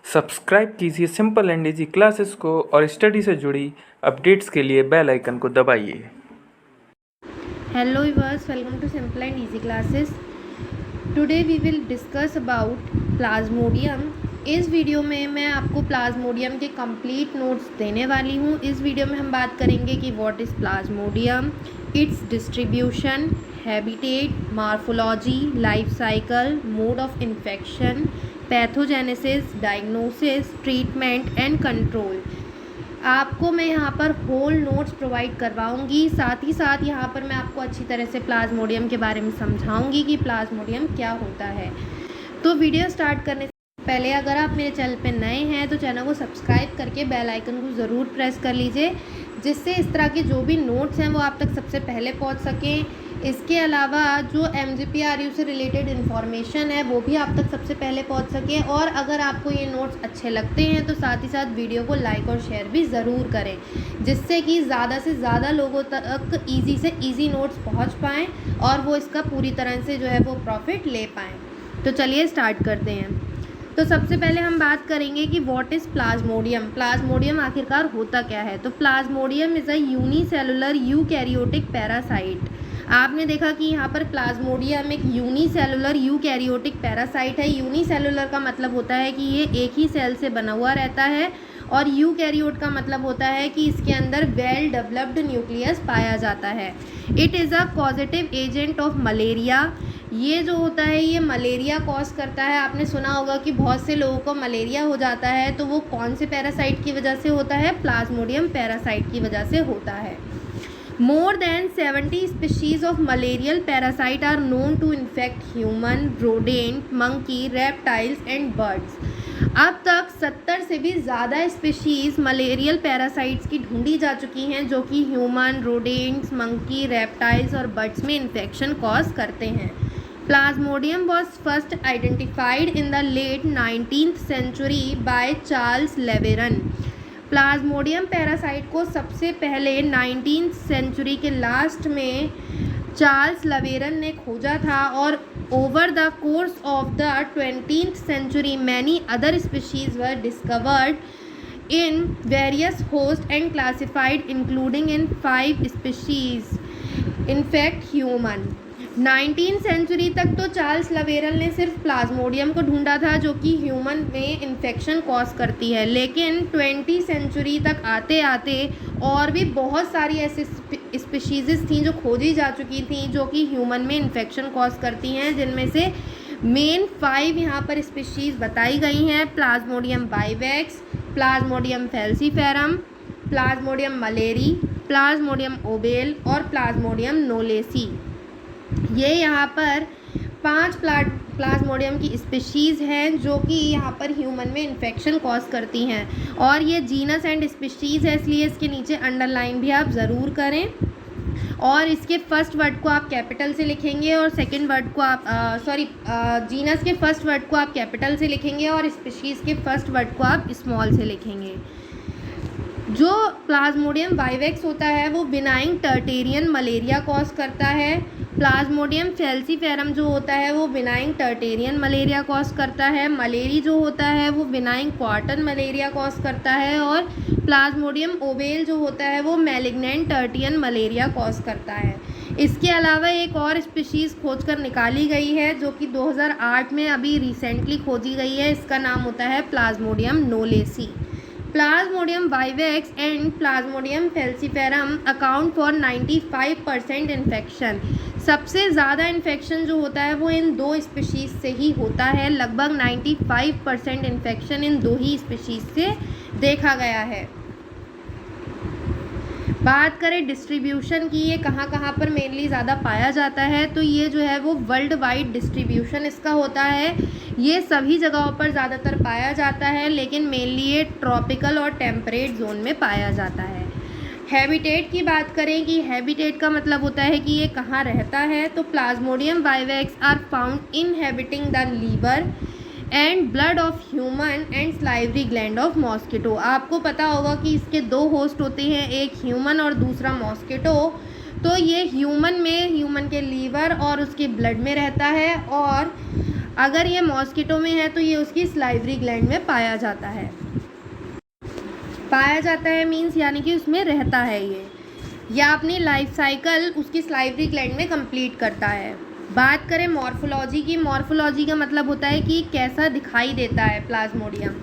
Subscribe कीजिए simple and easy classes को और स्टडी से जुड़ी अपडेट्स के लिए बेल आइकन को दबाइए। Hello viewers, welcome to Simple and Easy Classes. Today we will discuss about Plasmodium. इस वीडियो में मैं आपको प्लाज्मोडियम के कंप्लीट नोट्स देने वाली हूँ। इस वीडियो में हम बात करेंगे कि what is Plasmodium, it's distribution, habitat, morphology, life cycle, mode of infection, pathogenesis, diagnosis, treatment and control. आपको मैं यहाँ पर होल नोट्स प्रोवाइड करवाऊँगी। साथ ही साथ यहाँ पर मैं आपको अच्छी तरह से प्लाज्मोडियम के बारे में समझाऊँगी कि प्लाज्मोडियम क्या होता है। तो वीडियो स्टार्ट करने से पहले अगर आप मेरे चैनल पे नए हैं तो चैनल को सब्सक्राइब करके बेल आइकन को ज़रूर प्रेस कर लीजिए, जिससे इस तरह के जो भी नोट्स हैं वो आप तक सबसे पहले पहुँच सकें। इसके अलावा जो MGPRU से रिलेटेड इन्फॉर्मेशन है वो भी आप तक सबसे पहले पहुंच सके। और अगर आपको ये नोट्स अच्छे लगते हैं तो साथ ही साथ वीडियो को लाइक और शेयर भी ज़रूर करें, जिससे कि ज़्यादा से ज़्यादा लोगों तक ईजी से ईजी नोट्स पहुंच पाएँ और वो इसका पूरी तरह से जो है वो प्रॉफिट ले पाएँ। तो चलिए स्टार्ट करते हैं। तो सबसे पहले हम बात करेंगे कि व्हाट इज़ प्लाज्मोडियम। प्लाज्मोडियम आखिरकार होता क्या है। तो Plasmodium is a unicellular eukaryotic parasite. आपने देखा कि यहाँ पर प्लाज्मोडियम एक यूनिसेलुलर यूकैरियोटिक पैरासाइट है। यूनिसेलुलर का मतलब होता है कि ये एक ही सेल से बना हुआ रहता है, और यूकैरियोट का मतलब होता है कि इसके अंदर वेल डेवलप्ड न्यूक्लियस पाया जाता है। It is a positive agent of malaria. ये जो होता है ये मलेरिया कॉज करता है। आपने सुना होगा कि बहुत से लोगों को मलेरिया हो जाता है, तो वो कौन से पैरासाइट की वजह से होता है? प्लाज्मोडियम पैरासाइट की वजह से होता है। More than 70 species of malarial parasite are known to infect human, rodent, monkey, reptiles and birds. अब तक 70 से भी ज़्यादा स्पीशीज़ मलेरियल पैरासाइट्स की ढूंढी जा चुकी हैं, जो कि ह्यूमन, रोडेंट्स, मंकी, रेप्टाइल्स और बर्ड्स में इन्फेक्शन कॉज करते हैं। Plasmodium was first identified in the late 19th century by Charles Laveran. Plasmodium parasite को सबसे पहले 19th सेंचुरी के लास्ट में चार्ल्स लवेरन ने खोजा था, और over the course of the 20th century many other species were discovered in various host and classified including in 5 species infect human. 19th century तक तो चार्ल्स लवेरल ने सिर्फ प्लाज्मोडियम को ढूंढा था, जो कि ह्यूमन में इन्फेक्शन कॉज करती है। लेकिन 20th सेंचुरी तक आते आते और भी बहुत सारी ऐसी स्पीशीज़ थी जो खोजी जा चुकी थी, जो कि ह्यूमन में इन्फेक्शन कॉज करती हैं, जिनमें से मेन 5 यहाँ पर स्पीशीज़ बताई गई हैं। Plasmodium vivax, plasmodium falciparum, plasmodium malariae, plasmodium ovale और प्लाज्मोडियम नोलेसी। ये यहाँ पर 5 प्लाज्मोडियम की स्पीशीज़ हैं जो कि यहाँ पर ह्यूमन में इन्फेक्शन कॉज करती हैं, और ये जीनस एंड स्पीशीज़ है, इसलिए इसके नीचे अंडरलाइन भी आप ज़रूर करें। और इसके फर्स्ट वर्ड को आप कैपिटल से लिखेंगे और सेकंड वर्ड को आप जीनस के फर्स्ट वर्ड को आप कैपिटल से लिखेंगे और स्पीशीज़ के फर्स्ट वर्ड को आप स्मॉल से लिखेंगे। जो प्लाज्मोडियम बाइवेक्स होता है वो बिनाइन टर्टेरियन मलेरिया कॉज करता है। प्लाज्मोडियम फैल्सीफेरम जो होता है वो बिनाइन टर्टेरियन मलेरिया कॉज करता है। मलेरी जो होता है वो बिनाइन क्वार्टन मलेरिया कॉज करता है, और प्लाज्मोडियम ओबेल जो होता है वो मैलिग्नेंट टर्टियन मलेरिया कॉज करता है। इसके अलावा एक और स्पीशीज़ खोज कर निकाली गई है, जो कि 2008 में अभी रिसेंटली खोजी गई है। इसका नाम होता है plasmodium knowlesi. Plasmodium vivax and plasmodium falciparum account for 95% infection. सबसे ज़्यादा इन्फेक्शन जो होता है वो इन 2 स्पीशीज़ से ही होता है। लगभग 95% इन्फेक्शन इन 2 ही स्पीशीज़ से देखा गया है। बात करें डिस्ट्रीब्यूशन की, ये कहाँ कहाँ पर मेनली ज़्यादा पाया जाता है, तो ये जो है वो वर्ल्ड वाइड डिस्ट्रीब्यूशन इसका होता है। ये सभी जगहों पर ज़्यादातर पाया जाता है, लेकिन मेनली ये ट्रॉपिकल और टेम्परेट जोन में पाया जाता है। हैबिटेट की बात करें कि हैबिटेट का मतलब होता है कि ये कहाँ रहता है, तो plasmodium vivax are found inhabiting the liver and blood of human and salivary gland of mosquito. आपको पता होगा कि इसके 2 होस्ट होते हैं, एक ह्यूमन और दूसरा मॉस्किटो। तो ये ह्यूमन के लीवर और उसके ब्लड में रहता है, और अगर ये मॉस्किटो में है तो ये उसकी सलाइवरी ग्लैंड में पाया जाता है। मीन्स यानी कि उसमें रहता है ये, या अपनी लाइफ साइकिल उसकी सलाइवरी ग्लैंड में कंप्लीट करता है। बात करें मॉर्फोलॉजी की, मॉर्फोलॉजी का मतलब होता है कि कैसा दिखाई देता है प्लाज्मोडियम।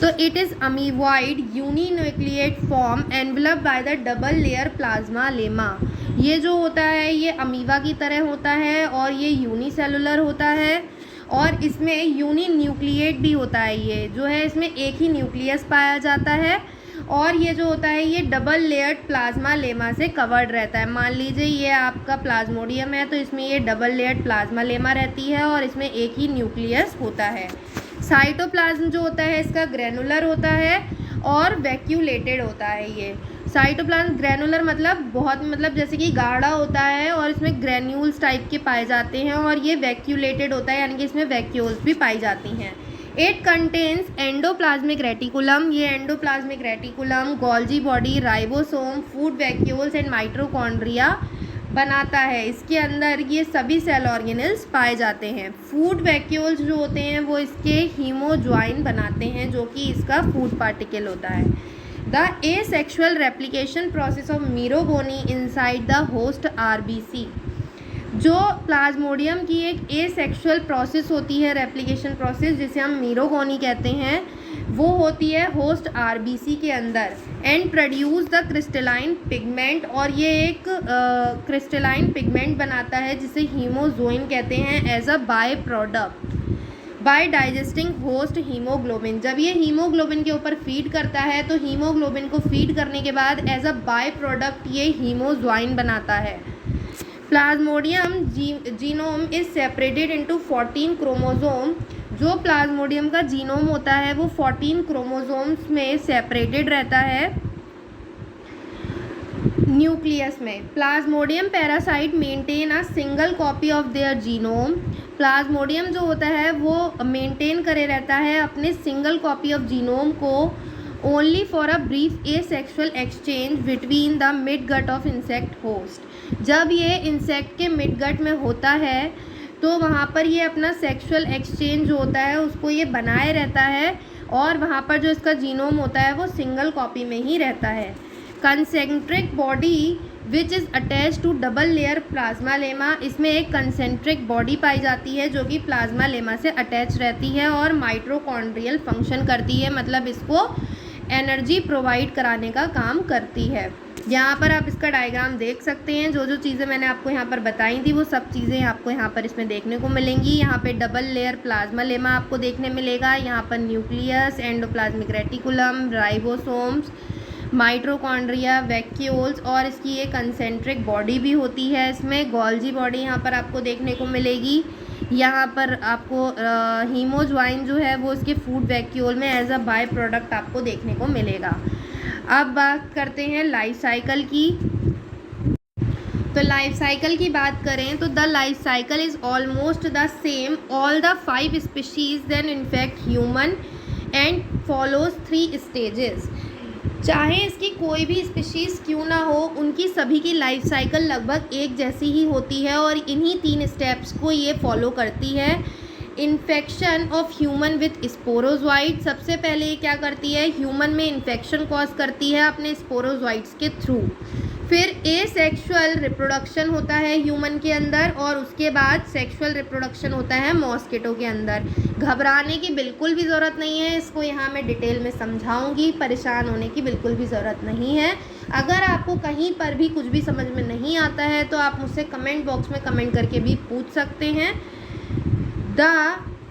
तो it is amoeboid uninucleate form enveloped by the double layer plasmalemma. ये जो होता है ये अमीवा की तरह होता है और ये यूनिसेलुलर होता है और इसमें यूनिन्यूक्लिएट भी होता है। ये जो है इसमें एक ही न्यूक्लियस पाया जाता है और ये जो होता है ये डबल लेयर्ड प्लाज्मा लेमा से कवर्ड रहता है। मान लीजिए ये आपका प्लाज्मोडियम है तो इसमें ये डबल लेयर्ड प्लाज्मा लेमा रहती है और इसमें एक ही न्यूक्लियस होता है। साइटोप्लाज्म जो होता है इसका ग्रैनुलर होता है और वैक्यूलेटेड होता है। ये साइटोप्लाज्म ग्रैनुलर मतलब जैसे कि गाढ़ा होता है और इसमें ग्रैन्यूल्स टाइप के पाए जाते हैं और ये वैक्यूलेटेड होता है यानी कि इसमें वैक्यूल्स भी पाई जाती हैं। It contains endoplasmic reticulum. ये endoplasmic reticulum Golgi body, ribosome, food vacuoles and mitochondria बनाता है। इसके अंदर ये सभी सेल ऑर्गेनल्स पाए जाते हैं। फूड वैक्यूल्स जो होते हैं वो इसके हीमोज्वाइन बनाते हैं जो कि इसका फूड पार्टिकल होता है। The asexual replication process of merogony inside the host RBC. जो प्लाज्मोडियम की एक एसेक्सुअल प्रोसेस होती है, रेप्लिकेशन प्रोसेस जिसे हम मीरोगोनी कहते हैं, वो होती है होस्ट आरबीसी के अंदर and produce the crystalline pigment. और ये एक क्रिस्टलाइन पिगमेंट बनाता है जिसे हीमोजोइन कहते हैं as a by product by digesting host hemoglobin. जब ये हीमोग्लोबिन के ऊपर फीड करता है तो हीमोग्लोबिन को फीड करने के बाद एज अ बाय प्रोडक्ट ये हीमोज्वाइन बनाता है। Plasmodium genome is separated into 14 chromosome. जो प्लाज्मोडियम का जीनोम होता है वो 14 क्रोमोसोम्स में सेपरेटेड रहता है न्यूक्लियस में। Plasmodium parasite maintain a single copy of their genome. Plasmodium जो होता है वो मेंटेन करे रहता है अपने सिंगल कॉपी ऑफ जीनोम को only for a brief asexual exchange between the midgut of insect host. जब ये इंसेक्ट के मिडगट में होता है तो वहाँ पर ये अपना सेक्सुअल एक्सचेंज जो होता है उसको ये बनाए रहता है और वहाँ पर जो इसका जीनोम होता है वो सिंगल कॉपी में ही रहता है। Concentric body which is attach to double layer plasmalemma. इसमें एक कंसेंट्रिक बॉडी पाई जाती है जो कि प्लाज्मा लेमा से अटैच रहती है और माइटोकॉन्ड्रियल फंक्शन करती है, मतलब इसको एनर्जी प्रोवाइड कराने का काम करती है। यहाँ पर आप इसका डायग्राम देख सकते हैं। जो जो चीज़ें मैंने आपको यहाँ पर बताई थी वो सब चीज़ें आपको यहाँ पर इसमें देखने को मिलेंगी। यहाँ पे डबल लेयर प्लाज्मा लेमा आपको देखने मिलेगा, यहाँ पर nucleus, endoplasmic reticulum, ribosomes, mitochondria, vacuoles और इसकी एक कंसेंट्रिक बॉडी भी होती है। इसमें गोल्जी बॉडी यहाँ पर आपको देखने को मिलेगी। यहाँ पर आपको हीमोज्वाइन जो है वो इसके फूड वैक्यूल में एज अ बाय प्रोडक्ट आपको देखने को मिलेगा। अब बात करते हैं लाइफ साइकिल की। तो लाइफ साइकिल की बात करें तो the life cycle is almost the same all the 5 species then infect human and follows 3 stages. चाहे इसकी कोई भी स्पीशीज़ क्यों ना हो, उनकी सभी की लाइफ साइकिल लगभग एक जैसी ही होती है और इन्हीं 3 स्टेप्स को ये फॉलो करती है। Infection of human with sporozoite. सबसे पहले ये क्या करती है, ह्यूमन में इन्फेक्शन कॉज करती है अपने स्पोरोजोइड्स के थ्रू। फिर एसेक्सुअल रिप्रोडक्शन होता है ह्यूमन के अंदर और उसके बाद सेक्सुअल रिप्रोडक्शन होता है मॉस्किटो के अंदर। घबराने की बिल्कुल भी ज़रूरत नहीं है, इसको यहाँ मैं डिटेल में समझाऊंगी, परेशान होने की बिल्कुल भी ज़रूरत नहीं है। अगर आपको कहीं पर भी कुछ भी समझ में नहीं आता है तो आप मुझसे कमेंट बॉक्स में कमेंट करके भी पूछ सकते हैं। The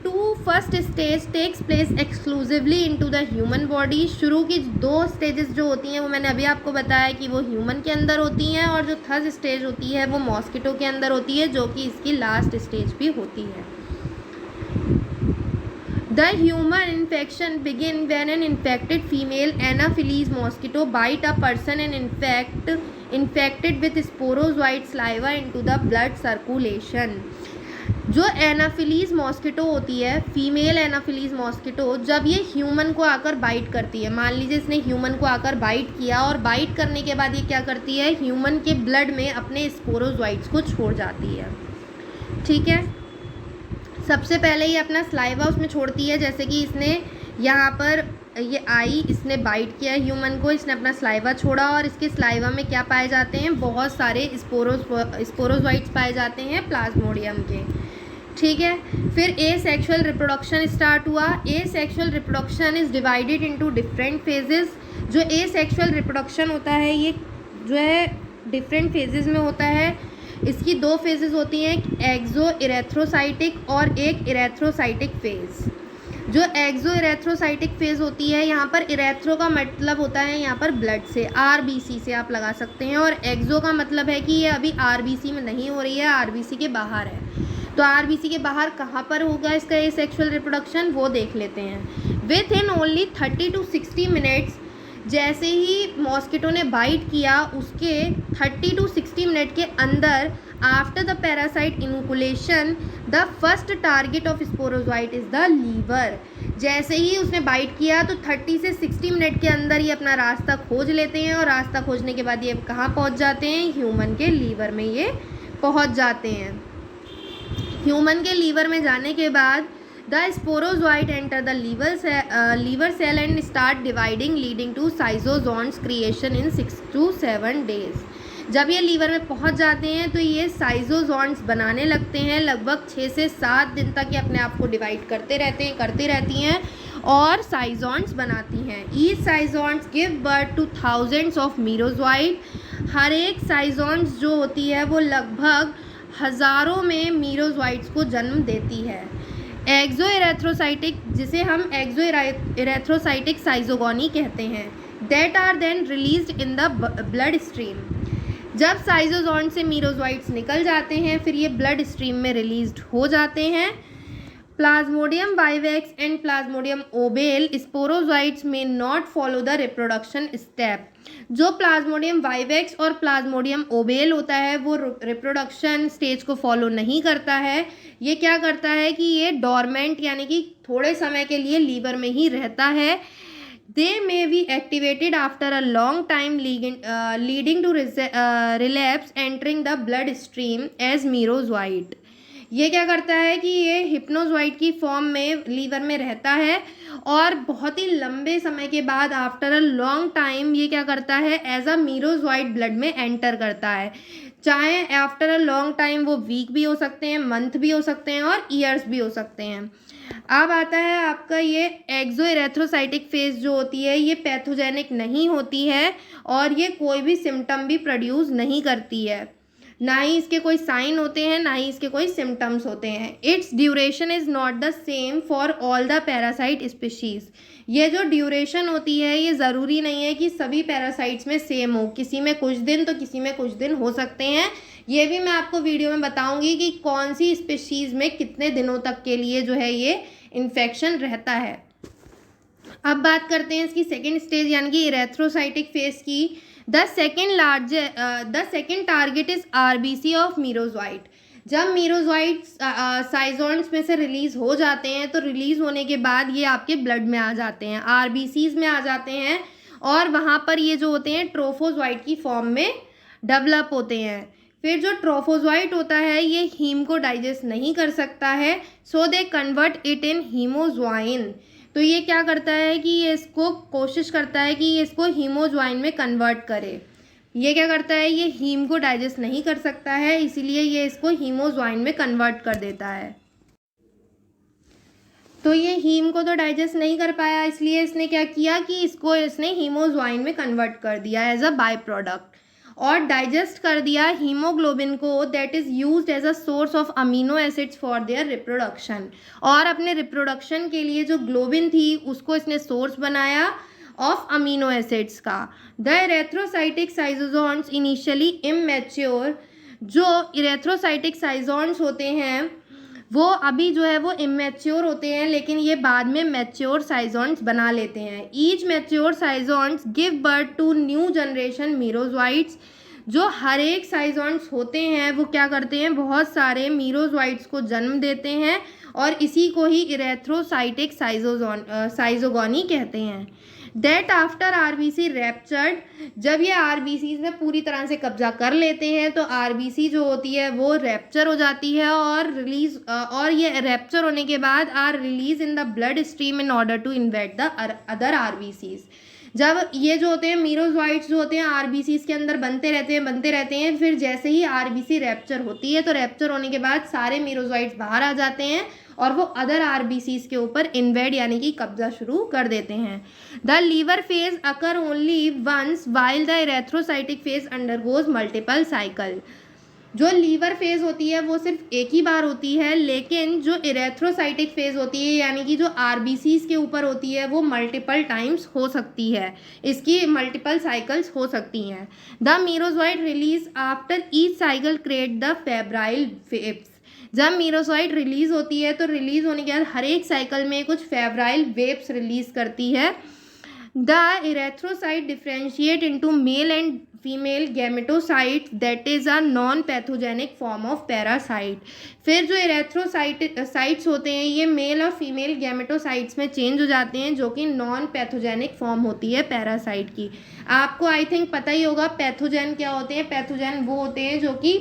2 first stage takes place exclusively into the human body. शुरू की 2 स्टेजेस जो होती हैं वो मैंने अभी आपको बताया कि वो ह्यूमन के अंदर होती हैं और जो थर्ड स्टेज होती है वो मॉस्किटो के अंदर होती है जो कि इसकी लास्ट स्टेज भी होती है। The human infection begin when an infected female anopheles mosquito bite a person and infected with sporozoite saliva into the blood circulation. जो एनाफिलीज मॉस्किटो होती है, फीमेल एनाफिलीज मॉस्किटो, जब ये ह्यूमन को आकर बाइट करती है, मान लीजिए इसने ह्यूमन को आकर बाइट किया और बाइट करने के बाद ये क्या करती है, ह्यूमन के ब्लड में अपने स्पोरोजोइड्स को छोड़ जाती है। ठीक है, सबसे पहले ये अपना सलाइवा उसमें छोड़ती है, जैसे कि इसने यहाँ पर ये आई, इसने बाइट किया ह्यूमन को, इसने अपना सलाइवा छोड़ा और इसके सलाइवा में क्या पाए जाते हैं, बहुत सारे स्पोरोजोइट्स पाए जाते हैं प्लाज्मोडियम के। ठीक है, फिर ए सेक्शुअल रिप्रोडक्शन स्टार्ट हुआ। Asexual reproduction is divided into different phases. जो ए सेक्शुअल रिप्रोडक्शन होता है ये जो है डिफरेंट फेजेस में होता है। इसकी दो फेजेस होती हैं, एक एक्सो इरेथ्रोसाइटिक और एक इरेथ्रोसाइटिक फेज़। जो एक्सो इरेथ्रोसाइटिक फेज़ होती है, यहाँ पर इरेथ्रो का मतलब होता है यहाँ पर ब्लड से, आरबीसी से आप लगा सकते हैं, और एक्सो का मतलब है कि ये अभी आरबीसी में नहीं हो रही है, आरबीसी के बाहर है। तो आरबीसी के बाहर कहाँ पर होगा इसका ये सेक्सुअल रिप्रोडक्शन, वो देख लेते हैं। With in only 30 to 60 minutes, जैसे ही मॉस्किटो ने बाइट किया उसके 30 to 60 मिनट के अंदर, after the parasite inoculation, the first target of sporozoite is the liver. जैसे ही उसने बाइट किया तो 30 से 60 मिनट के अंदर ये अपना रास्ता खोज लेते हैं, और रास्ता खोजने के बाद ये कहाँ पहुँच जाते हैं, ह्यूमन के लीवर में ये पहुँच जाते हैं। ह्यूमन के लीवर में जाने के बाद the sporozoite enter the liver cell and start dividing, leading to schizonts creation in 6 to 7 days. जब ये लीवर में पहुंच जाते हैं तो ये साइजोजोन्स बनाने लगते हैं। लगभग 6 से 7 दिन तक ये अपने आप को डिवाइड करती रहती हैं और साइजोन्स बनाती हैं। Each schizonts give birth to thousands of merozoite. हर एक साइजोन्स जो होती है वो लगभग हज़ारों में मीरोजोइट्स को जन्म देती है। एक्सो इरेथ्रोसाइटिक, जिसे हम एक्सो इरेथ्रोसाइटिक साइजोगोनी कहते हैं, that are then released in the blood stream. जब साइजोजोन से मीरोजोइट्स निकल जाते हैं फिर ये ब्लड स्ट्रीम में रिलीज्ड हो जाते हैं। Plasmodium vivax and plasmodium ovale sporozoites may not follow the reproduction step. जो प्लाज्मोडियम वाइवेक्स और प्लाज्मोडियम ओबेल होता है वो रिप्रोडक्शन स्टेज को फॉलो नहीं करता है। ये क्या करता है कि ये डॉर्मेंट यानी कि थोड़े समय के लिए लीवर में ही रहता है। They may be activated after a long time, leading to relapse entering the blood stream as merozoite. ये क्या करता है कि ये हिप्नोजोइट की फॉर्म में लीवर में रहता है और बहुत ही लंबे समय के बाद आफ्टर अ लॉन्ग टाइम ये क्या करता है, एज अ मीरोजोइट ब्लड में एंटर करता है। चाहे आफ्टर अ लॉन्ग टाइम वो वीक भी हो सकते हैं, मंथ भी हो सकते हैं और ईयर्स भी हो सकते हैं। अब आता है आपका ये एक्सो इरेथ्रोसाइटिक फेज जो होती है ये पैथोजेनिक नहीं होती है और ये कोई भी सिम्टम भी प्रोड्यूस नहीं करती है, ना ही इसके कोई साइन होते हैं ना ही इसके कोई सिम्टम्स होते हैं। It's duration is not the same for all the parasite species. ये जो ड्यूरेशन होती है ये ज़रूरी नहीं है कि सभी पैरासाइट्स में सेम हो, किसी में कुछ दिन तो किसी में कुछ दिन हो सकते हैं। ये भी मैं आपको वीडियो में बताऊंगी कि कौन सी स्पीशीज़ में कितने दिनों तक के लिए जो है ये इन्फेक्शन रहता है। अब बात करते हैं इसकी सेकेंड स्टेज यानी कि इरेथ्रोसाइटिक फेज की। The second target is RBC of merozoite. जब मीरोजोइट साइजोन्स में से रिलीज़ हो जाते हैं तो रिलीज़ होने के बाद ये आपके ब्लड में आ जाते हैं, आरबीसीज में आ जाते हैं और वहाँ पर ये जो होते हैं ट्रोफोजोइट की फॉर्म में डेवलप होते हैं। फिर जो ट्रोफोजोइट होता है ये हीम को डाइजेस्ट नहीं कर सकता है, सो दे कन्वर्ट इट इन हीमोज्वाइन। तो ये क्या करता है कि ये इसको कोशिश करता है कि ये इसको हीमोज्वाइन में कन्वर्ट करे। ये क्या करता है, ये हीम को डाइजेस्ट नहीं कर सकता है, इसीलिए ये इसको हीमोज्वाइन में कन्वर्ट कर देता है। तो ये हीम को तो डाइजेस्ट नहीं कर पाया, इसलिए इसने क्या किया कि इसने हीमोज्वाइन में कन्वर्ट कर दिया एज अ बाय प्रोडक्ट और डाइजेस्ट कर दिया हीमोग्लोबिन को, that is used as a source of amino acids for their reproduction. और अपने रिप्रोडक्शन के लिए जो ग्लोबिन थी उसको इसने सोर्स बनाया ऑफ अमीनो एसिड्स का। The erythrocytic schizonts initially immature. जो इरेथ्रोसाइटिक साइजोन्स होते हैं वो अभी जो है वो इमैच्योर होते हैं, लेकिन ये बाद में मैच्योर साइजोन्स बना लेते हैं। Each mature schizonts give birth to new generation merozoites. जो हर एक साइजोन्स होते हैं वो क्या करते हैं, बहुत सारे मीरोजोइट्स को जन्म देते हैं और इसी को ही इरेथ्रोसाइटिक साइजोगोनी कहते हैं। दैट आफ्टर आरबीसी रैप्चर्ड, जब ये आरबीसी में पूरी तरह से कब्जा कर लेते हैं तो आरबीसी जो होती है वो रैप्चर हो जाती है और रिलीज और ये रैप्चर होने के बाद are release in the blood stream in order to invade the other RBCs. जब ये जो होते हैं मीरोजोइट्स जो होते हैं आरबीसीज के अंदर बनते रहते हैं, फिर जैसे ही आरबीसी रैप्चर होती है तो रैप्चर होने के बाद सारे मीरोजोइट्स बाहर आ जाते हैं और वो अदर आरबीसीज के ऊपर इन्वेड यानी कि कब्जा शुरू कर देते हैं। The liver phase occur only once while the erythrocytic phase undergoes multiple cycle. जो लीवर फेज होती है वो सिर्फ एक ही बार होती है, लेकिन जो इरेथ्रोसाइटिक फेज होती है यानी कि जो आरबीसीज के ऊपर होती है वो मल्टीपल टाइम्स हो सकती है, इसकी मल्टीपल साइकिल्स हो सकती हैं। The merozoite release after each cycle create the febrile waves. जब मीरोजोइट रिलीज होती है तो रिलीज होने के बाद हर एक साइकिल में कुछ फेब्राइल वेव्स रिलीज करती है। The erythrocyte differentiate into male and female gametocytes that is a non pathogenic form of parasite. फिर जो इरेथ्रोसाइट्स होते हैं ये मेल और फीमेल गैमेटोसाइट्स में चेंज हो जाते हैं, जो कि नॉन पैथोजेनिक फॉर्म होती है पैरासाइट की। आपको आई थिंक पता ही होगा पैथोजन क्या होते हैं। पैथोजन वो होते हैं जो कि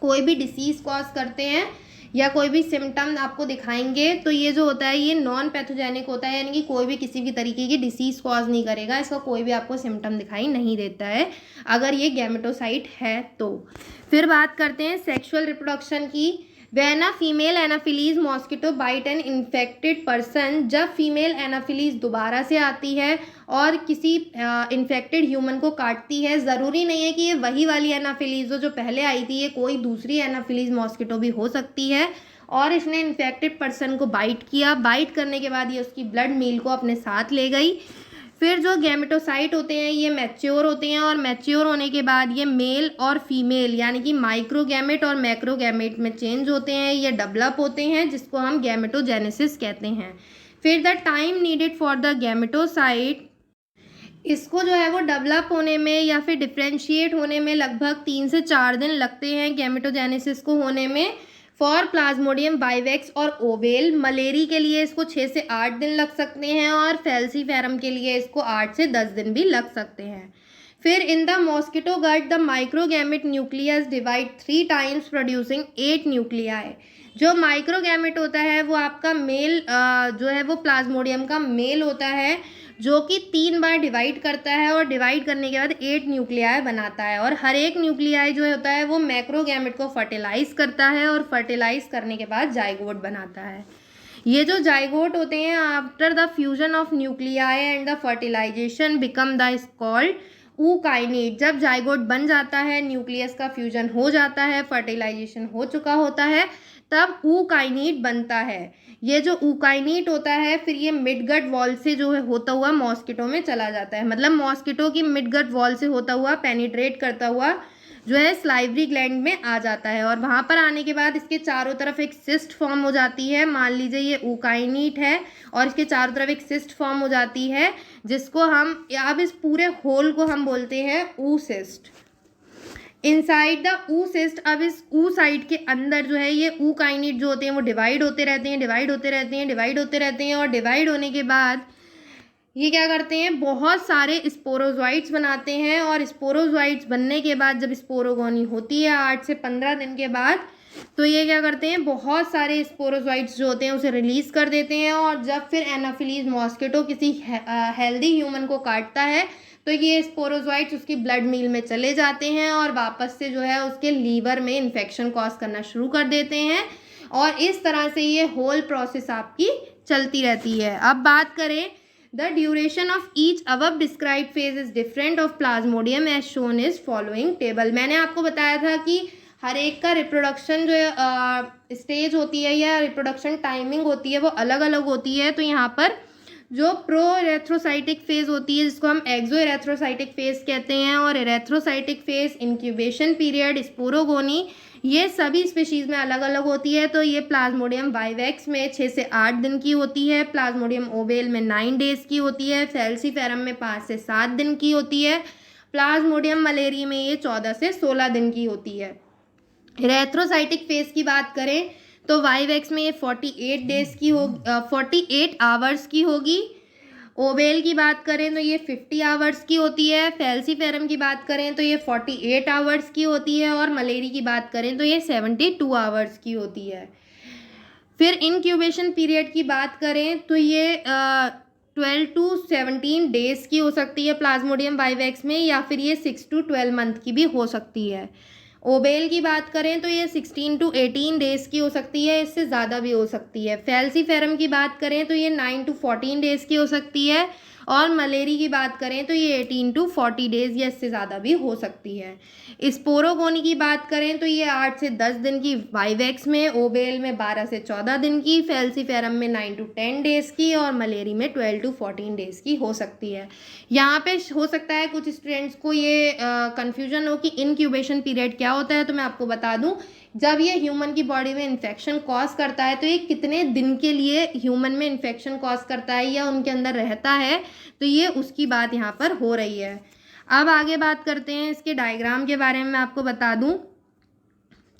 कोई भी डिसीज़ कॉज करते हैं या कोई भी सिम्टम आपको दिखाएंगे, तो ये जो होता है ये नॉन पैथोजेनिक होता है, यानी कि कोई भी किसी भी तरीके की डिसीज़ कॉज नहीं करेगा, इसका कोई भी आपको सिम्टम दिखाई नहीं देता है अगर ये गैमेटोसाइट है तो। फिर बात करते हैं सेक्सुअल रिप्रोडक्शन की। When a female anopheles mosquito bite an infected person, जब फीमेल एनाफिलीज दोबारा से आती है और किसी इन्फेक्टेड ह्यूमन को काटती है, ज़रूरी नहीं है कि ये वही वाली एनाफिलीज जो पहले आई थी, ये कोई दूसरी एनाफिलीज मॉस्किटो भी हो सकती है। और इसने इन्फेक्टेड पर्सन को बाइट किया, बाइट करने के बाद ये उसकी ब्लड मील को अपने साथ ले गई। फिर जो गैमेटोसाइट होते हैं ये मैच्योर होते हैं और मैच्योर होने के बाद ये मेल और फीमेल यानी कि माइक्रोगैमेट और मैक्रोगैमेट में चेंज होते हैं, ये डेवलप होते हैं, जिसको हम गैमेटोजेनेसिस कहते हैं। फिर the time needed for the gametocyte, इसको जो है वो डेवलप होने में या फिर डिफ्रेंशिएट होने में लगभग 3 से 4 दिन लगते हैं गैमेटोजेनेसिस को होने में। फॉर प्लाज्मोडियम बाइवेक्स और ओवेल मलेरी के लिए इसको 6 से 8 दिन लग सकते हैं और फैल्सीफेरम के लिए इसको 8 से 10 दिन भी लग सकते हैं। फिर in the mosquito gut the microgamete nucleus divide 3 times producing 8 nuclei. जो माइक्रोगैमेट होता है वो आपका मेल जो है वो प्लाज्मोडियम का मेल होता है, जो कि 3 बार डिवाइड करता है और डिवाइड करने के बाद 8 न्यूक्लियाई बनाता है। और हर एक न्यूक्लियाई जो होता है वो मैक्रोगैमेट को फर्टिलाइज करता है और फर्टिलाइज करने के बाद जाइगोट बनाता है। ये जो जाइगोट होते हैं after the fusion of nuclei and the fertilization become the called ookinete. जब जाइगोट बन जाता है, न्यूक्लियस का फ्यूजन हो जाता है, फर्टिलाइजेशन हो चुका होता है, तब ऊकाइनेट बनता है। ये जो ऊकाइनेट होता है फिर ये मिडगट वॉल से जो है होता हुआ मॉस्किटो में चला जाता है, मतलब मॉस्किटो की मिडगट वॉल से होता हुआ पेनिट्रेट करता हुआ जो है स्लाइवरी ग्लैंड में आ जाता है। और वहाँ पर आने के बाद इसके चारों तरफ एक सिस्ट फॉर्म हो जाती है। मान लीजिए ये ऊकाइनेट है और इसके चारों तरफ एक सिस्ट फॉर्म हो जाती है, जिसको हम अब इस पूरे होल को हम बोलते हैं ऊसिस्ट। इनसाइड द ऊसिस्ट, अब इस ऊ साइड के अंदर जो है ये ऊकाइनेट जो होते हैं वो डिवाइड होते रहते हैं, डिवाइड होते रहते हैं, डिवाइड होते रहते हैं। और डिवाइड होने के बाद ये क्या करते हैं, बहुत सारे स्पोरोजोइट्स बनाते हैं। और स्पोरोजोइट्स बनने के बाद जब स्पोरोगोनी होती है 8 से 15 दिन के बाद, तो ये क्या करते हैं, बहुत सारे स्पोरोजोइट्स जो होते हैं उसे रिलीज़ कर देते हैं। और जब फिर एनाफिलीज मॉस्किटो किसी हेल्दी ह्यूमन को काटता है तो ये स्पोरोजोइट्स उसकी ब्लड मील में चले जाते हैं और वापस से जो है उसके लीवर में इन्फेक्शन कॉज करना शुरू कर देते हैं। और इस तरह से ये होल प्रोसेस आपकी चलती रहती है। अब बात करें the duration of each above describe phase is different of Plasmodium as shown is following table. मैंने आपको बताया था कि हर एक का रिप्रोडक्शन जो स्टेज होती है या रिप्रोडक्शन टाइमिंग होती है वो अलग अलग होती है। तो यहाँ पर जो प्रो इरेथ्रोसाइटिक फेज होती है जिसको हम एक्सो इरेथ्रोसाइटिक फेज कहते हैं, और erythrocytic phase, incubation period, sporogony, ये सभी स्पीशीज़ में अलग अलग होती है। तो ये प्लाज्मोडियम बाइवेक्स में 6 से 8 दिन की होती है, प्लाज्मोडियम ओवेल में 9 डेज़ की होती है, फैल्सीफेरम में 5 से 7 दिन की होती है, प्लाज्मोडियम मलेरी में ये 14 से 16 दिन की होती है। इरेथ्रोसाइटिक फेज की बात करें तो वाइवेक्स में ये 48 डेज़ की 48 आवर्स की होगी, ओबेल की बात करें तो ये 50 आवर्स की होती है। फैल्सीफेरम की बात करें तो ये 48 आवर्स की होती है। और मलेरी की बात करें तो ये 72 आवर्स की होती है। फिर इनक्यूबेशन पीरियड की बात करें तो ये 12 टू 17 डेज़ की हो सकती है प्लाज्मोडियम वाइवेक्स में, या फिर ये 6 टू 12 मंथ की भी हो सकती है। ओबेल की बात करें तो ये 16 टू 18 डेज़ की हो सकती है, इससे ज़्यादा भी हो सकती है। फैल्सीफेरम की बात करें तो ये 9 टू 14 डेज़ की हो सकती है। और मलेरी की बात करें तो ये 18 टू 40 डेज़ या इससे ज़्यादा भी हो सकती है। स्पोरोगोनी की बात करें तो ये 8 से 10 दिन की वाइवेक्स में, ओबेल में 12 से 14 दिन की, फैल्सीफेरम में 9 टू 10 डेज़ की, और मलेरी में 12 टू 14 डेज़ की हो सकती है। यहाँ पे हो सकता है कुछ स्टूडेंट्स को ये कन्फ्यूजन हो कि इनक्यूबेशन पीरियड क्या होता है, तो मैं आपको बता दूँ, जब ये ह्यूमन की बॉडी में इन्फेक्शन कॉज करता है तो ये कितने दिन के लिए ह्यूमन में इन्फेक्शन कॉज करता है या उनके अंदर रहता है, तो ये उसकी बात यहाँ पर हो रही है। अब आगे बात करते हैं इसके डायग्राम के बारे में। मैं आपको बता दूं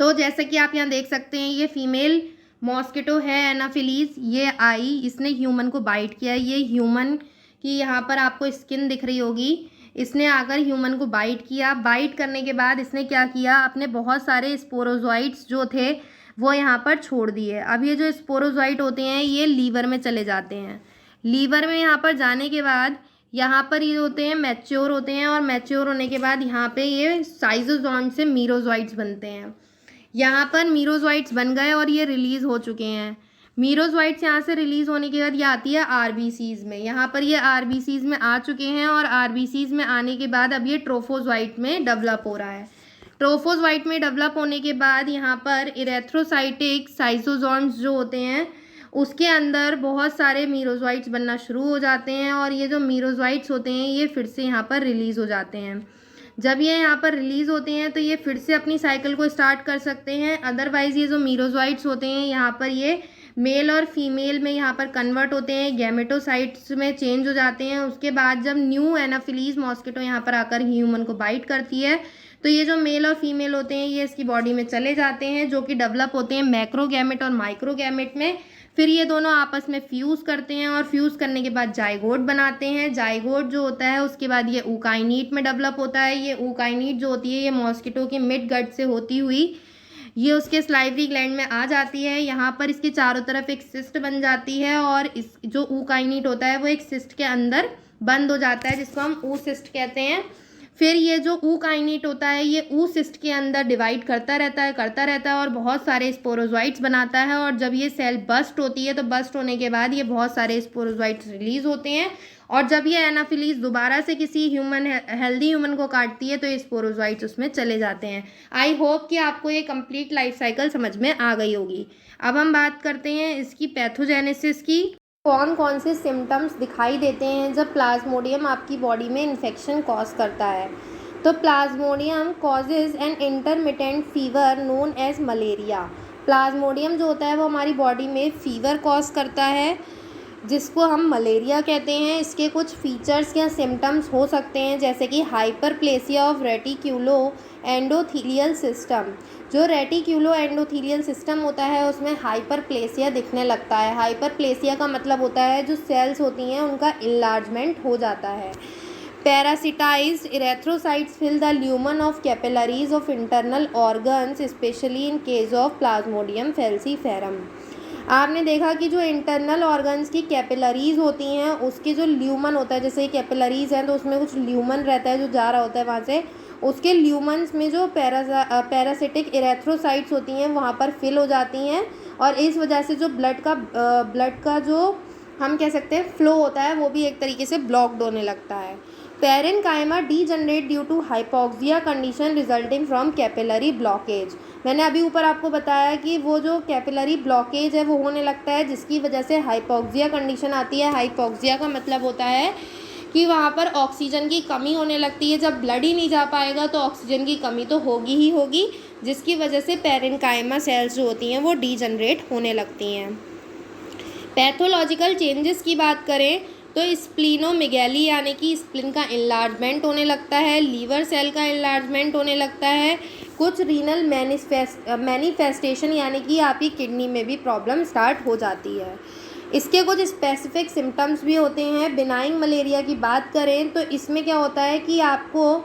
तो जैसे कि आप यहाँ देख सकते हैं, ये फीमेल मॉस्किटो है एनाफिलीज, ये आई, इसने ह्यूमन को बाइट किया। ये ह्यूमन की यहाँ पर आपको स्किन दिख रही होगी, इसने आकर ह्यूमन को बाइट किया। बाइट करने के बाद इसने क्या किया, अपने बहुत सारे स्पोरोजोइट्स जो थे वो यहाँ पर छोड़ दिए। अब ये जो स्पोरोजोइट होते हैं ये लीवर में चले जाते हैं। लीवर में यहाँ पर जाने के बाद यहाँ पर ये होते हैं मैच्योर होते हैं, और मैच्योर होने के बाद यहाँ पे ये साइजोजोइड से मीरोजोइट्स बनते हैं। यहाँ पर मीरोजोइट्स बन गए और ये रिलीज़ हो चुके हैं। मीरोजोइट्स यहाँ से रिलीज़ होने के बाद ये आती है आरबीसीज में। यहाँ पर ये आरबीसीज में आ चुके हैं, और आरबीसीज में आने के बाद अब ये ट्रोफोजोइट में डेवलप हो रहा है। ट्रोफोजोइट में डेवलप होने के बाद यहाँ पर इरेथ्रोसाइटिक साइजोजोइड्स जो होते हैं उसके अंदर बहुत सारे मीरोजोइट्स बनना शुरू हो जाते हैं, और ये जो मीरोजोइट्स होते हैं ये फिर से यहाँ पर रिलीज़ हो जाते हैं। जब ये यहाँ पर रिलीज़ होते हैं तो ये फिर से अपनी साइकिल को स्टार्ट कर सकते हैं। अदरवाइज़ ये जो मीरोजोइट्स होते हैं यहाँ पर ये मेल और फीमेल में यहाँ पर कन्वर्ट होते हैं, गैमेटोसाइट्स में चेंज हो जाते हैं। उसके बाद जब न्यू एनाफिलीज मॉस्किटो यहाँ पर आकर ह्यूमन को बाइट करती है तो ये जो मेल और फीमेल होते हैं ये इसकी बॉडी में चले जाते हैं, जो कि डेवलप होते हैं मैक्रोगैमेट और माइक्रोगैमेट में। फिर ये दोनों आपस में फ्यूज़ करते हैं, और फ्यूज़ करने के बाद जाइगोट बनाते हैं। जाइगोट जो होता है उसके बाद ये ऊकाइनीट में डेवलप होता है। ये ऊकाइनीट जो होती है ये मॉस्किटो के मिड गट से होती हुई ये उसके स्लाइवरी ग्लैंड में आ जाती है। यहाँ पर इसके चारों तरफ एक सिस्ट बन जाती है, और इस जो ऊकाइनीट होता है वो एक सिस्ट के अंदर बंद हो जाता है, जिसको हम ऊ सिस्ट कहते हैं। फिर ये जो ऊकाइनीट होता है ये ऊ सिस्ट के अंदर डिवाइड करता रहता है और बहुत सारे स्पोरोजोइट्स बनाता है। और जब ये सेल बस्ट होती है तो बस्ट होने के बाद ये बहुत सारे स्पोरोजोइट्स रिलीज़ होते हैं, और जब ये एनाफिलीज दोबारा से किसी हेल्दी ह्यूमन को काटती है तो ये स्पोरोजोइट्स उसमें चले जाते हैं। आई होप कि आपको ये कंप्लीट लाइफ साइकिल समझ में आ गई होगी। अब हम बात करते हैं इसकी पैथोजेनेसिस की। कौन कौन से सिम्टम्स दिखाई देते हैं जब प्लाज्मोडियम आपकी बॉडी में इन्फेक्शन कॉज करता है। तो Plasmodium causes an intermittent fever known as malaria. Plasmodium जो होता है वो हमारी बॉडी में फीवर कॉज करता है, जिसको हम मलेरिया कहते हैं। इसके कुछ फीचर्स या सिम्टम्स हो सकते हैं, जैसे कि हाइपरप्लेसिया ऑफ रेटिक्यूलो एंडोथीलियल सिस्टम। जो रेटिक्यूलो एंडोथीलियल सिस्टम होता है उसमें हाइपरप्लेसिया दिखने लगता है। हाइपरप्लेसिया का मतलब होता है जो सेल्स होती हैं उनका इन्लार्जमेंट हो जाता है। Parasitized erythrocytes fill the lumen of capillaries of internal organs, specially in case of Plasmodium falciparum. आपने देखा कि जो इंटरनल ऑर्गन्स की कैपिलरीज होती हैं उसके जो ल्यूमन होता है, जैसे कैपिलरीज हैं तो उसमें कुछ ल्यूमन रहता है जो जा रहा होता है वहाँ से, उसके ल्यूमन्स में जो पैरासिटिक इरेथ्रोसाइट्स होती हैं वहाँ पर फिल हो जाती हैं, और इस वजह से जो ब्लड का जो हम कह सकते हैं फ्लो होता है वो भी एक तरीके से ब्लॉक्ड होने लगता है। Parenchyma degenerate due to hypoxia condition resulting from capillary blockage. मैंने अभी ऊपर आपको बताया कि वो जो कैपिलरी ब्लॉकेज है वो होने लगता है जिसकी वजह से हाइपोक्सिया कंडीशन आती है। हाइपोक्सिया का मतलब होता है कि वहाँ पर ऑक्सीजन की कमी होने लगती है। जब ब्लड ही नहीं जा पाएगा तो ऑक्सीजन की कमी तो होगी ही होगी, जिसकी वजह से पैरेन्काइमा सेल्स जो होती हैं वो डीजनरेट होने लगती हैं। पैथोलॉजिकल चेंजेस की बात करें तो स्प्लीनोमेगैली यानी कि स्प्लिन का इन्लार्जमेंट होने लगता है, लीवर सेल का इन्लार्जमेंट होने लगता है, कुछ रीनल मैनिफेस्टेशन यानी कि आपकी किडनी में भी प्रॉब्लम स्टार्ट हो जाती है। इसके कुछ स्पेसिफिक सिम्टम्स भी होते हैं। बिनाइन मलेरिया की बात करें तो इसमें क्या होता है कि आपको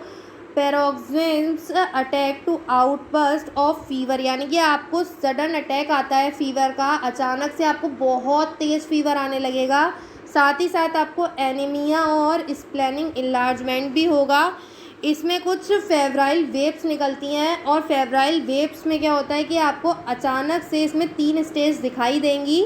paroxysms attack to outburst of fever, यानी कि आपको सडन अटैक आता है फीवर का, अचानक से आपको बहुत तेज़ फीवर आने लगेगा। साथ ही साथ आपको एनीमिया और स्प्लेनिक इन्लार्जमेंट भी होगा। इसमें कुछ फेब्राइल वेव्स निकलती हैं और फेब्राइल वेव्स में क्या होता है कि आपको अचानक से इसमें 3 स्टेज दिखाई देंगी,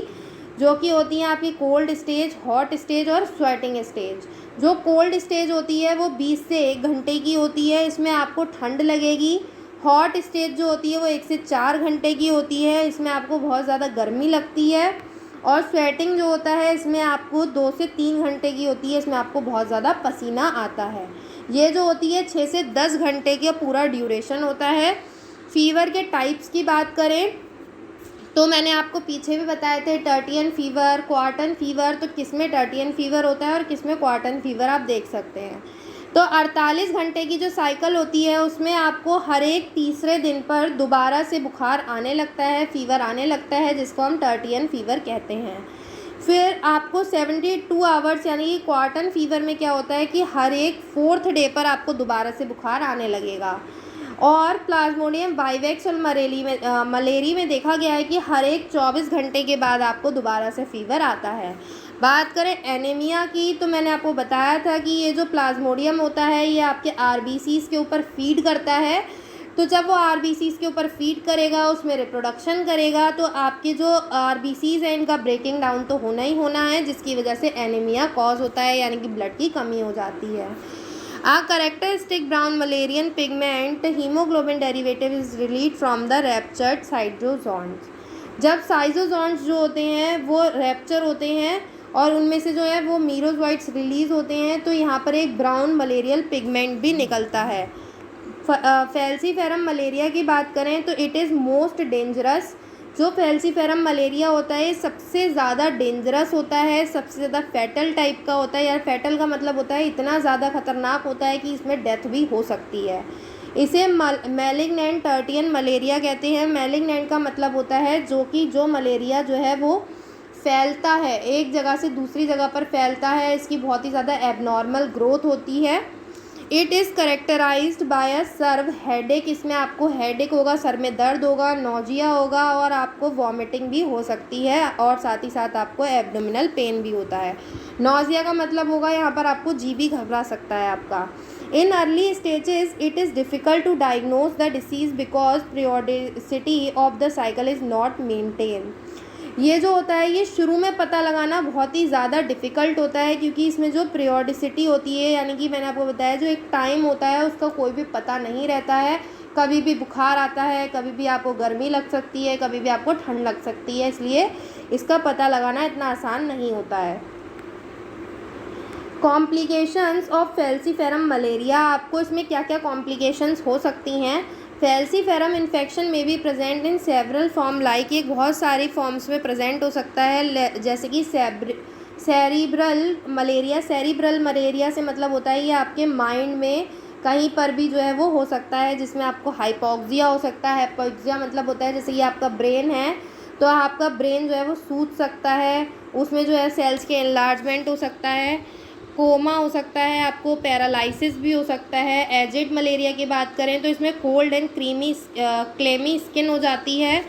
जो कि होती हैं आपकी कोल्ड स्टेज, हॉट स्टेज और स्वेटिंग स्टेज। जो कोल्ड स्टेज होती है वो 20 से 1 घंटे की होती है, इसमें आपको ठंड लगेगी। हॉट स्टेज जो होती है वो 1 से 4 घंटे की होती है, इसमें आपको बहुत ज़्यादा गर्मी लगती है। और स्वेटिंग जो होता है इसमें आपको 2 से 3 घंटे की होती है, इसमें आपको बहुत ज़्यादा पसीना आता है। ये जो होती है 6 से 10 घंटे का पूरा ड्यूरेशन होता है। फीवर के टाइप्स की बात करें तो मैंने आपको पीछे भी बताए थे टर्टियन फीवर, क्वार्टन फीवर। तो किस में टर्टियन फीवर होता है और किस में क्वार्टन फीवर आप देख सकते हैं। तो 48 घंटे की जो साइकिल होती है उसमें आपको हर एक तीसरे दिन पर दोबारा से बुखार आने लगता है, फीवर आने लगता है, जिसको हम टर्टियन फीवर कहते हैं। फिर आपको 72 आवर्स यानी कि क्वार्टन फीवर में क्या होता है कि हर एक 4th डे पर आपको दोबारा से बुखार आने लगेगा। और प्लाज्मोडियम वाइवेक्स और मलेरी में देखा गया है कि हर एक 24 घंटे के बाद आपको दोबारा से फीवर आता है। बात करें एनीमिया की तो मैंने आपको बताया था कि ये जो प्लाज्मोडियम होता है ये आपके आरबीसीज़ के ऊपर फीड करता है। तो जब वो आरबीसीज़ के ऊपर फीड करेगा, उसमें रिप्रोडक्शन करेगा, तो आपके जो आरबीसीज़ हैं इनका ब्रेकिंग डाउन तो होना ही होना है, जिसकी वजह से एनीमिया कॉज होता है, यानी कि ब्लड की कमी हो जाती है। A characteristic brown Malarian pigment hemoglobin derivative is released from the ruptured cytosomes। जब साइटोसोम्स जो होते हैं वो रैप्चर होते हैं और उनमें से जो है वो मीरोजोइट्स रिलीज़ होते हैं, तो यहाँ पर एक ब्राउन मलेरियल पिगमेंट भी निकलता है। फैल्सीफेरम मलेरिया की बात करें तो इट इज़ मोस्ट डेंजरस। जो फैल्सीफेरम मलेरिया होता है सबसे ज़्यादा डेंजरस होता है, सबसे ज़्यादा फैटल टाइप का होता है। यार फैटल का मतलब होता है इतना ज़्यादा ख़तरनाक होता है कि इसमें डेथ भी हो सकती है। इसे मैलिग्नेंट टर्टियन मलेरिया कहते हैं। मैलिग्नेंट का मतलब होता है जो मलेरिया जो है वो फैलता है, एक जगह से दूसरी जगह पर फैलता है, इसकी बहुत ही ज़्यादा एबनॉर्मल ग्रोथ होती है। It is characterized by a severe headache. इसमें आपको हेडेक होगा, सर में दर्द होगा, नोजिया होगा और आपको वॉमिटिंग भी हो सकती है और साथ ही साथ आपको एब्डोमिनल पेन भी होता है। नोजिया का मतलब होगा यहाँ पर आपको जी भी घबरा सकता है आपका। In early stages it is difficult to diagnose the disease because periodicity of the cycle is not maintain. ये जो होता है ये शुरू में पता लगाना बहुत ही ज़्यादा डिफ़िकल्ट होता है, क्योंकि इसमें जो पीरियोडिसिटी होती है, यानी कि मैंने आपको बताया जो एक टाइम होता है उसका कोई भी पता नहीं रहता है। कभी भी बुखार आता है, कभी भी आपको गर्मी लग सकती है, कभी भी आपको ठंड लग सकती है, इसलिए इसका पता लगाना इतना आसान नहीं होता है। कॉम्प्लिकेशंस ऑफ फैल्सीफेरम मलेरिया, आपको इसमें क्या क्या कॉम्प्लिकेशंस हो सकती हैं। फैल्सीफेरम इन्फेक्शन में भी present in several form, like ये बहुत सारी फॉर्म्स में प्रेजेंट हो सकता है, जैसे कि सेरिब्रल मलेरिया। सेरिब्रल मलेरिया से मतलब होता है ये आपके माइंड में कहीं पर भी जो है वो हो सकता है, जिसमें आपको हाइपोक्सिया हो सकता है। हाइपोक्सिया मतलब होता है जैसे ये आपका ब्रेन है तो आपका ब्रेन जो है वो सूज सकता है, उसमें जो है सेल्स के एनलार्जमेंट हो सकता है, कोमा हो सकता है, आपको पैरालिसिस भी हो सकता है। एजिड मलेरिया की बात करें तो इसमें कोल्ड एंड क्लेमी स्किन हो जाती है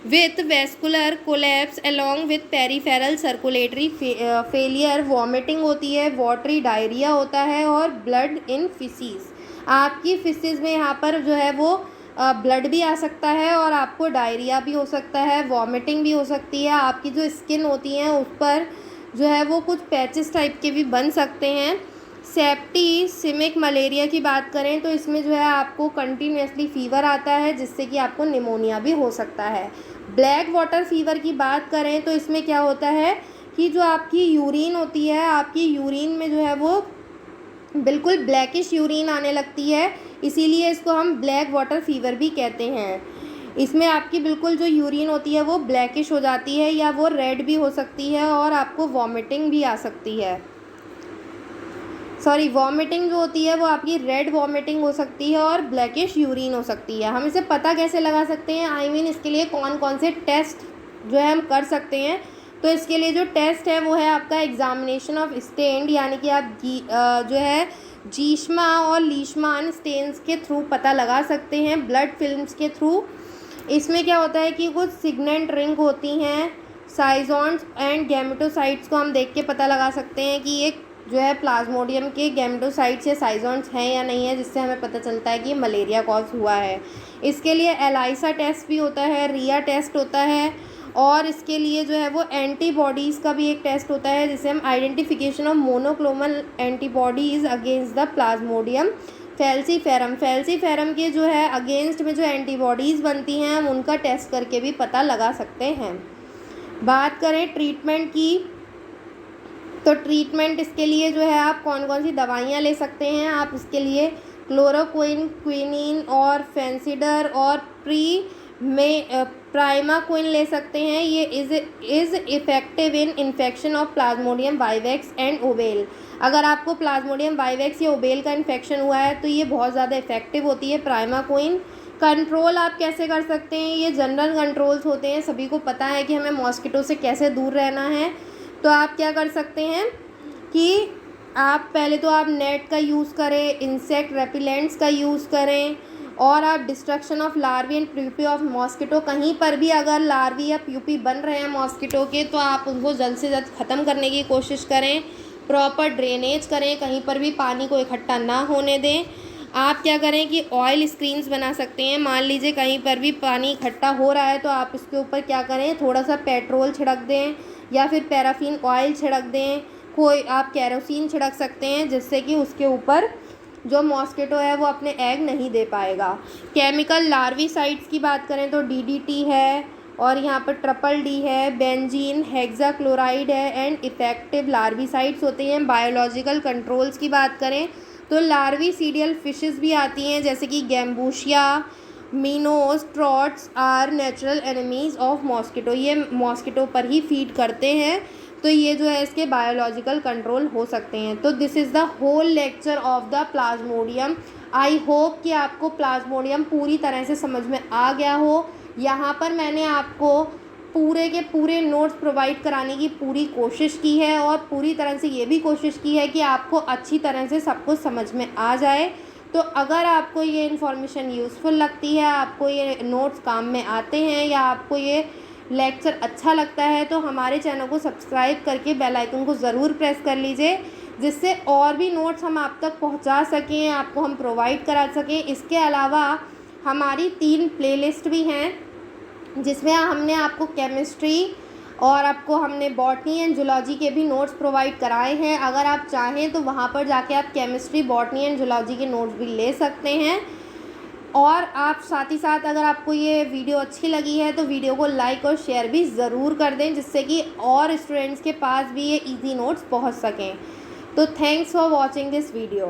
with vascular collapse along with peripheral circulatory failure. Vomiting होती है, वाटरी डायरिया होता है और ब्लड इन फिसीज। आपकी फिसीज में यहाँ पर जो है वो ब्लड भी आ सकता है और आपको डायरिया भी हो सकता है, वॉमिटिंग भी हो सकती है। आपकी जो स्किन होती है उस पर जो है वो कुछ पैचेस टाइप के भी बन सकते हैं। सेप्टिसिमिक मलेरिया की बात करें तो इसमें जो है आपको कंटिन्यूसली फ़ीवर आता है, जिससे कि आपको निमोनिया भी हो सकता है। ब्लैक वाटर फीवर की बात करें तो इसमें क्या होता है कि जो आपकी यूरिन होती है, आपकी यूरिन में जो है वो बिल्कुल ब्लैकिश यूरिन आने लगती है, इसीलिए इसको हम ब्लैक वाटर फीवर भी कहते हैं। इसमें आपकी बिल्कुल जो यूरिन होती है वो ब्लैकिश हो जाती है या वो रेड भी हो सकती है और आपको वॉमिटिंग भी आ सकती है। वॉमिटिंग जो होती है वो आपकी रेड वॉमिटिंग हो सकती है और ब्लैकिश यूरिन हो सकती है। हम इसे पता कैसे लगा सकते हैं, इसके लिए कौन कौन से टेस्ट जो है हम कर सकते हैं। तो इसके लिए जो टेस्ट है वो है आपका एग्जामिनेशन ऑफ स्टेन, यानी कि आप जो है जीष्मा और लीशमान स्टेन्स के थ्रू पता लगा सकते हैं, ब्लड फिल्म्स के थ्रू। इसमें क्या होता है कि कुछ सिग्नेंट रिंग होती हैं, साइजोन्स एंड गैमेटोसाइट्स को हम देख के पता लगा सकते हैं कि ये जो है प्लाज्मोडियम के गैमेटोसाइट्स या साइजोन्स हैं या नहीं है, जिससे हमें पता चलता है कि मलेरिया कॉज हुआ है। इसके लिए एलाइसा टेस्ट भी होता है, रिया टेस्ट होता है, और इसके लिए जो है वो एंटीबॉडीज़ का भी एक टेस्ट होता है, जिसे हम identification of monoclonal antibodies against the Plasmodium falciparum के जो है अगेंस्ट में जो एंटीबॉडीज़ बनती हैं हम उनका टेस्ट करके भी पता लगा सकते हैं। बात करें ट्रीटमेंट की, तो ट्रीटमेंट इसके लिए जो है आप कौन कौन सी दवाइयाँ ले सकते हैं। आप इसके लिए क्लोरोक्विन, क्विनीन और फेंसिडर और प्राइमाक्विन ले सकते हैं। ये is effective in infection of Plasmodium vivax and oval. अगर आपको प्लाज्मोडियम वाइवेक्स या ओवेल का इन्फेक्शन हुआ है तो ये बहुत ज़्यादा इफ़ेक्टिव होती है प्राइमाक्विन। कंट्रोल आप कैसे कर सकते हैं, ये जनरल कंट्रोल्स होते हैं, सभी को पता है कि हमें मॉस्किटो से कैसे दूर रहना है। तो आप क्या कर सकते हैं कि आप पहले तो आप नेट का यूज़ करें, इंसेक्ट रेपिलेंट्स का यूज़ करें, और आप destruction of larvae and pupae of mosquito, कहीं पर भी अगर लार्वी या प्यूपी बन रहे हैं मॉस्किटो के तो आप उनको जल्द से जल्द ख़त्म करने की कोशिश करें। प्रॉपर ड्रेनेज करें, कहीं पर भी पानी को इकट्ठा ना होने दें। आप क्या करें कि ऑयल स्क्रीन्स बना सकते हैं। मान लीजिए कहीं पर भी पानी इकट्ठा हो रहा है तो आप इसके ऊपर क्या करें, थोड़ा सा पेट्रोल छिड़क दें या फिर पैराफिन ऑयल छिड़क दें, कोई आप केरोसिन छिड़क सकते हैं, जिससे कि उसके ऊपर जो मॉस्किटो है वो अपने एग नहीं दे पाएगा। केमिकल लार्विसाइड्स की बात करें तो डीडीटी है, और यहाँ पर ट्रिपल डी है, बेंजीन, हेक्साक्लोराइड है, एंड इफेक्टिव लार्विसाइड्स होते हैं। बायोलॉजिकल कंट्रोल्स की बात करें तो लार्विसीडियल फिशेस भी आती हैं, जैसे कि Gambusia, minnows, trouts are natural enemies of mosquito. ये मॉस्किटो पर ही फीड करते हैं, तो ये जो है इसके बायोलॉजिकल कंट्रोल हो सकते हैं। तो this is the whole lecture of the Plasmodium. I hope कि आपको प्लाज्मोडियम पूरी तरह से समझ में आ गया हो। यहाँ पर मैंने आपको पूरे के पूरे नोट्स प्रोवाइड कराने की पूरी कोशिश की है, और पूरी तरह से ये भी कोशिश की है कि आपको अच्छी तरह से सब कुछ समझ में आ जाए। तो अगर आपको ये इन्फॉर्मेशन यूज़फुल लगती है, आपको ये नोट्स काम में आते हैं, या आपको ये लेक्चर अच्छा लगता है, तो हमारे चैनल को सब्सक्राइब करके बेल आइकन को ज़रूर प्रेस कर लीजिए, जिससे और भी नोट्स हम आप तक पहुंचा सकें, आपको हम प्रोवाइड करा सकें। इसके अलावा हमारी 3 प्लेलिस्ट भी हैं, जिसमें हमने आपको केमिस्ट्री और आपको हमने बॉटनी एंड जूलॉजी के भी नोट्स प्रोवाइड कराए हैं। अगर आप चाहें तो वहाँ पर जाके आप केमिस्ट्री, बॉटनी एंड जूलॉजी के नोट्स भी ले सकते हैं। और आप साथ ही साथ अगर आपको ये वीडियो अच्छी लगी है तो वीडियो को लाइक और शेयर भी ज़रूर कर दें, जिससे कि और स्टूडेंट्स के पास भी ये इजी नोट्स पहुंच सकें। तो thanks for watching this video.